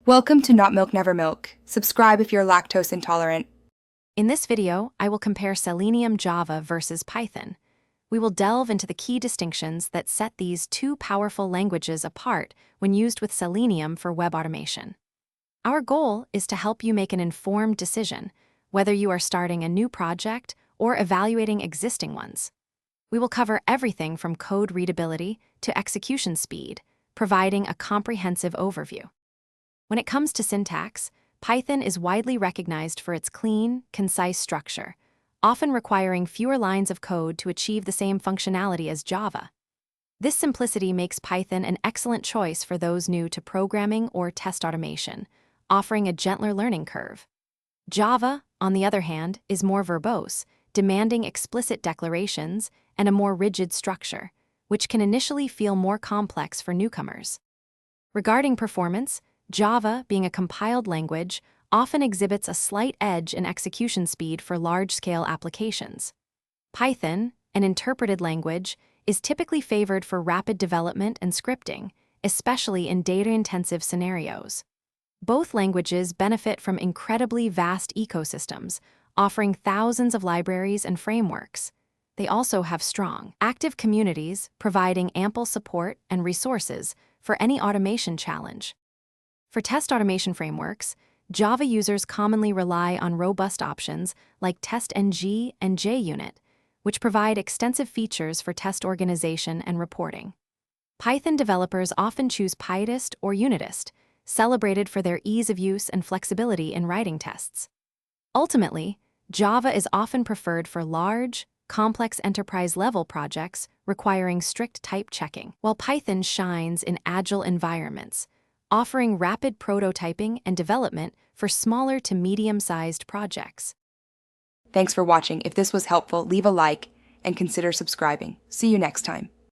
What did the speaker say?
Welcome to Not Milk Never Milk. Subscribe if you're lactose intolerant. In this video, I will compare Selenium Java versus Python. We will delve into the key distinctions that set these two powerful languages apart when used with Selenium for web automation. Our goal is to help you make an informed decision, whether you are starting a new project or evaluating existing ones. We will cover everything from code readability to execution speed, providing a comprehensive overview. When it comes to syntax, Python is widely recognized for its clean, concise structure, often requiring fewer lines of code to achieve the same functionality as Java. This simplicity makes Python an excellent choice for those new to programming or test automation, offering a gentler learning curve. Java, on the other hand, is more verbose, demanding explicit declarations and a more rigid structure, which can initially feel more complex for newcomers. Regarding performance, Java, being a compiled language, often exhibits a slight edge in execution speed for large-scale applications. Python, an interpreted language, is typically favored for rapid development and scripting, especially in data-intensive scenarios. Both languages benefit from incredibly vast ecosystems, offering thousands of libraries and frameworks. They also have strong, active communities, providing ample support and resources for any automation challenge. For test automation frameworks, Java users commonly rely on robust options like TestNG and JUnit, which provide extensive features for test organization and reporting. Python developers often choose Pytest or Unitest, celebrated for their ease of use and flexibility in writing tests. Ultimately, Java is often preferred for large, complex enterprise-level projects requiring strict type checking, while Python shines in agile environments, offering rapid prototyping and development for smaller to medium-sized projects. Thanks for watching. If this was helpful, leave a like and consider subscribing. See you next time.